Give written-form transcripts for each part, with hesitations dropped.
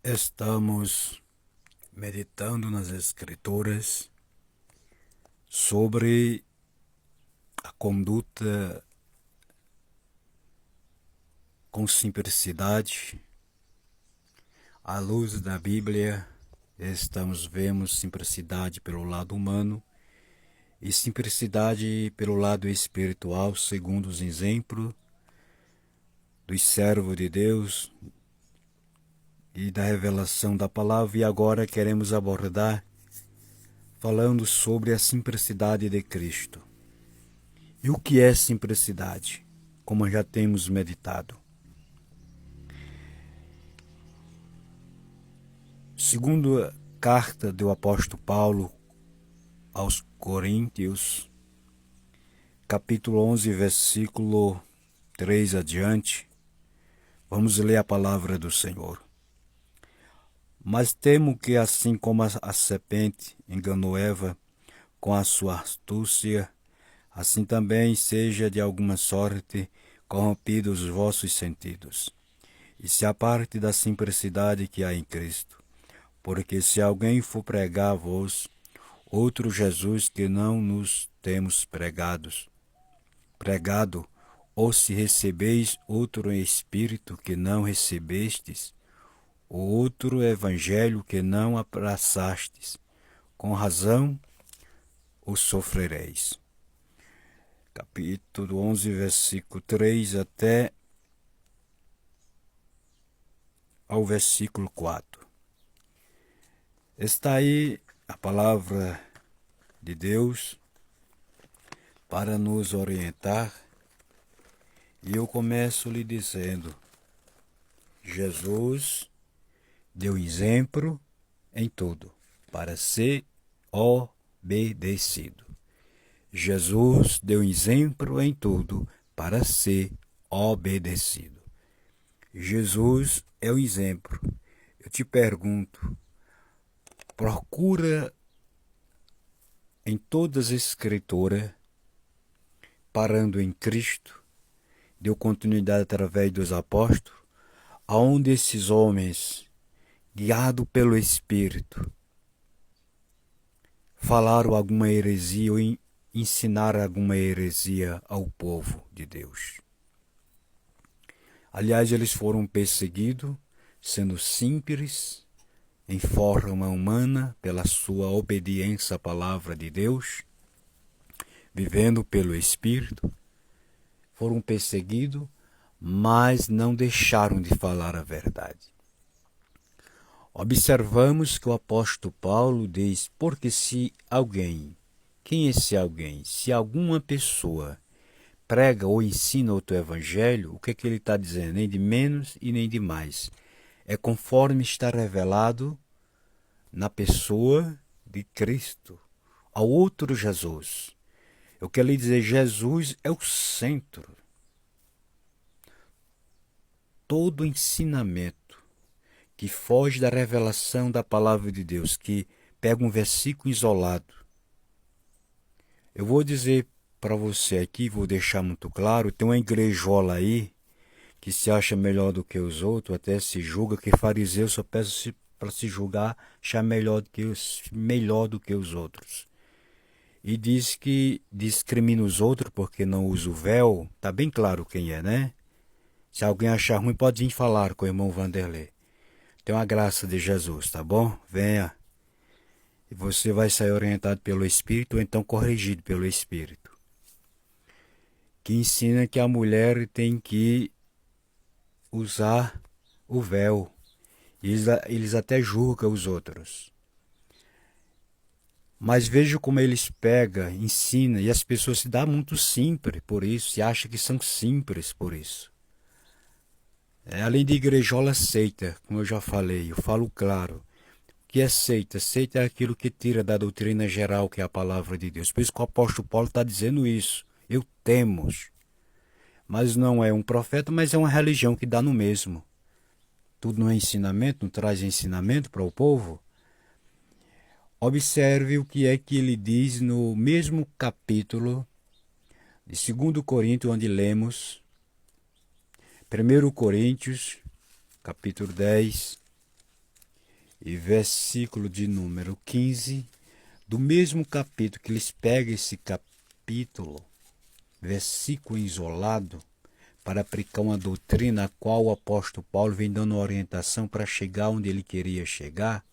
Estamos meditando nas Escrituras sobre a conduta com simplicidade. À luz da Bíblia, vemos simplicidade pelo lado humano e simplicidade pelo lado espiritual, segundo os exemplos dos servos de Deus e da revelação da palavra. E agora queremos abordar falando sobre a simplicidade de Cristo. E o que é simplicidade? Como já temos meditado. Segundo a carta do apóstolo Paulo aos Coríntios, capítulo 11, versículo 3 adiante, vamos ler a palavra do Senhor. Mas temo que, assim como a serpente enganou Eva com a sua astúcia, assim também seja de alguma sorte corrompidos os vossos sentidos, e se aparte da simplicidade que há em Cristo. Porque se alguém for pregar a vós outro Jesus que não nos temos pregado, ou se recebeis outro Espírito que não recebestes, ou outro Evangelho que não abraçastes, com razão o sofrereis. Capítulo 11, versículo 3 até ao versículo 4. Está aí a palavra de Deus para nos orientar, e eu começo lhe dizendo: Jesus deu exemplo em tudo para ser obedecido. Jesus deu exemplo em tudo para ser obedecido. Jesus é o exemplo. Eu te pergunto, procura em todas as escrituras, parando em Cristo, deu continuidade através dos apóstolos, aonde esses homens, guiados pelo Espírito, falaram alguma heresia ou ensinaram alguma heresia ao povo de Deus. Aliás, eles foram perseguidos, sendo simples, em forma humana, pela sua obediência à palavra de Deus, vivendo pelo Espírito. Foram perseguidos, mas não deixaram de falar a verdade. Observamos que o apóstolo Paulo diz: porque se alguém, quem é esse alguém? Se alguma pessoa prega ou ensina outro evangelho, o que é que ele está dizendo? Nem de menos e nem de mais. É conforme está revelado na pessoa de Cristo, ao outro Jesus. Eu quero lhe dizer, Jesus é o centro. Todo ensinamento que foge da revelação da palavra de Deus, que pega um versículo isolado. Eu vou dizer para você aqui, vou deixar muito claro, tem uma igrejola aí que se acha melhor do que os outros, até se julga que fariseu só peça para se julgar, achar melhor do que os outros. E diz que discrimina os outros porque não usa o véu. Tá bem claro quem é, né? Se alguém achar ruim, pode vir falar com o irmão Vanderlei. Tem uma graça de Jesus, tá bom? Venha. E você vai sair orientado pelo Espírito ou então corrigido pelo Espírito. Que ensina que a mulher tem que usar o véu. Eles até julgam os outros. Mas veja como eles pegam, ensinam, e as pessoas se dão muito simples por isso, se acham que são simples por isso. Além de igrejola, seita, como eu já falei, eu falo claro. O que é seita? Seita é aquilo que tira da doutrina geral, que é a palavra de Deus. Por isso que o apóstolo Paulo está dizendo isso. Eu temos. Mas não é um profeta, mas é uma religião que dá no mesmo. Tudo não é ensinamento, não traz ensinamento para o povo. Observe o que é que ele diz no mesmo capítulo de 2 Coríntios, onde lemos 1 Coríntios, capítulo 10, e versículo de número 15, do mesmo capítulo, que eles pegam esse capítulo, versículo isolado, para aplicar uma doutrina a qual o apóstolo Paulo vem dando orientação para chegar onde ele queria chegar.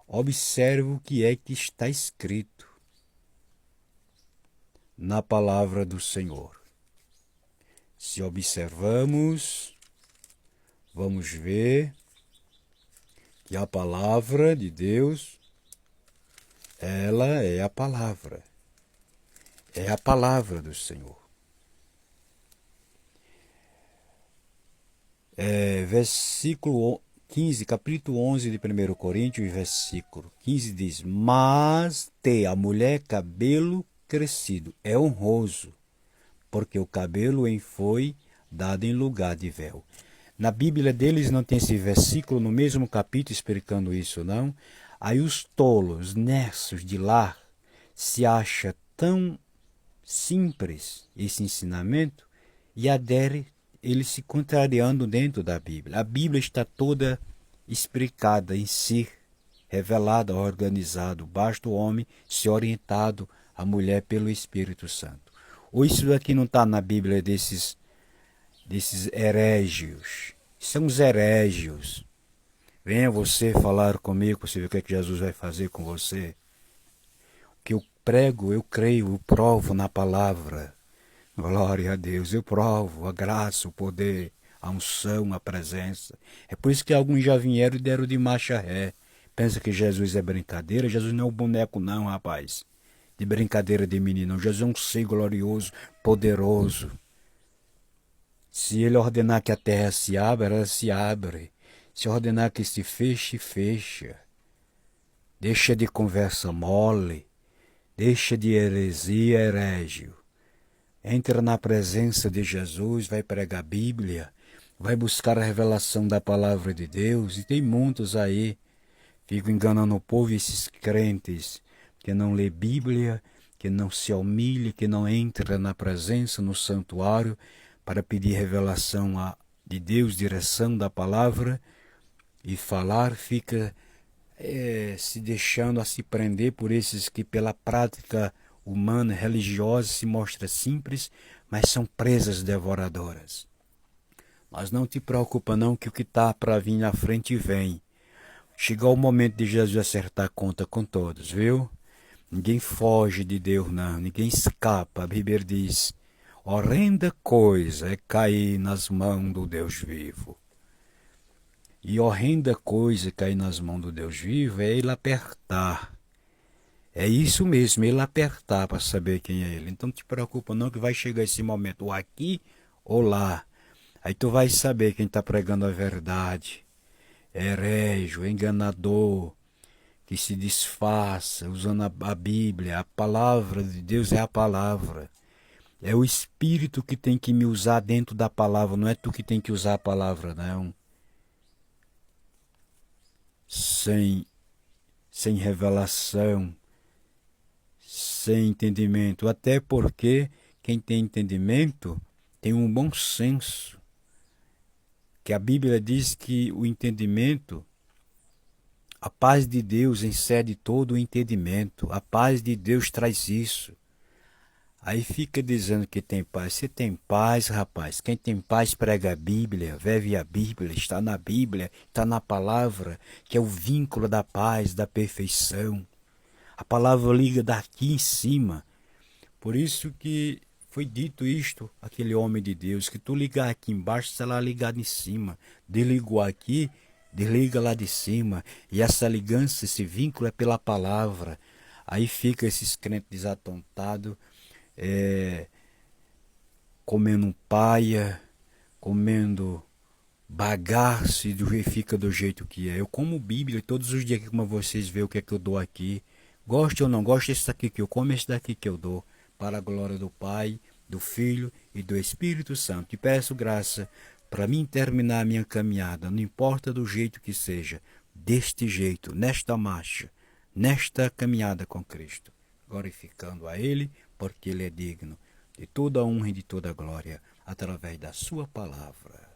Observe o que é que está escrito na palavra do Senhor. Se observamos, vamos ver que a palavra de Deus, ela é a palavra do Senhor. Versículo 15, capítulo 11 de 1 Coríntios, versículo 15 diz: mas ter a mulher cabelo crescido é honroso, porque o cabelo foi dado em lugar de véu. Na Bíblia deles não tem esse versículo no mesmo capítulo explicando isso, não. Aí os tolos, nerços de lá, se acha tão simples esse ensinamento e adere, eles se contrariando dentro da Bíblia. A Bíblia está toda explicada em si, revelada, organizada. Basta o homem ser orientado, a mulher pelo Espírito Santo. Ou isso daqui não está na Bíblia desses herégios. São os herégios. Venha você falar comigo, você ver o que é que Jesus vai fazer com você. O que eu prego, eu creio, eu provo na palavra. Glória a Deus, eu provo a graça, o poder, a unção, a presença. É por isso que alguns já vieram e deram de marcha ré. Pensa que Jesus é brincadeira? Jesus não é um boneco não, rapaz. De brincadeira de menino. Jesus é um ser glorioso, poderoso. Se ele ordenar que a terra se abra, ela se abre. Se ordenar que se feche, fecha. Deixa de conversa mole. Deixa de heresia, herégio. Entra na presença de Jesus, vai pregar a Bíblia, vai buscar a revelação da palavra de Deus. E tem muitos aí, ficam enganando o povo, esses crentes, que não lê Bíblia, que não se humilha, que não entra na presença, no santuário, para pedir revelação de Deus, direção da palavra, e falar, fica se deixando a se prender por esses que pela prática humana, religiosa, se mostra simples, mas são presas devoradoras. Mas não te preocupa não, que o que está para vir na frente vem. Chegou o momento de Jesus acertar a conta com todos, viu? Ninguém foge de Deus não, ninguém escapa. A Bíblia diz: horrenda coisa é cair nas mãos do Deus vivo. E horrenda coisa cair nas mãos do Deus vivo é ele apertar. É isso mesmo, ele apertar para saber quem é ele. Então não te preocupa não, que vai chegar esse momento, ou aqui ou lá. Aí tu vai saber quem está pregando a verdade. Herégio, enganador, que se disfarça usando a Bíblia. A palavra de Deus é a palavra. É o Espírito que tem que me usar dentro da palavra, não é tu que tem que usar a palavra, não. Sem revelação, sem entendimento, até porque quem tem entendimento tem um bom senso, que a Bíblia diz que o entendimento, a paz de Deus excede todo o entendimento, a paz de Deus traz isso. Aí fica dizendo que tem paz. Você tem paz, rapaz. Quem tem paz prega a Bíblia, vive a Bíblia, está na Bíblia, está na palavra, que é o vínculo da paz, da perfeição. A palavra liga daqui em cima. Por isso que foi dito isto, aquele homem de Deus, que tu ligar aqui embaixo, será ligado em cima. Desligou aqui, desliga lá de cima. E essa ligança, esse vínculo é pela palavra. Aí fica esses crentes desatontados, comendo paia, comendo bagaço e fica do jeito que é. Eu como Bíblia todos os dias, como vocês veem o que é que eu dou aqui. Goste ou não goste, esse daqui que eu como, esse daqui que eu dou, para a glória do Pai, do Filho e do Espírito Santo. E peço graça para mim terminar a minha caminhada, não importa do jeito que seja, deste jeito, nesta marcha, nesta caminhada com Cristo, glorificando a Ele, porque Ele é digno de toda a honra e de toda a glória, através da sua palavra.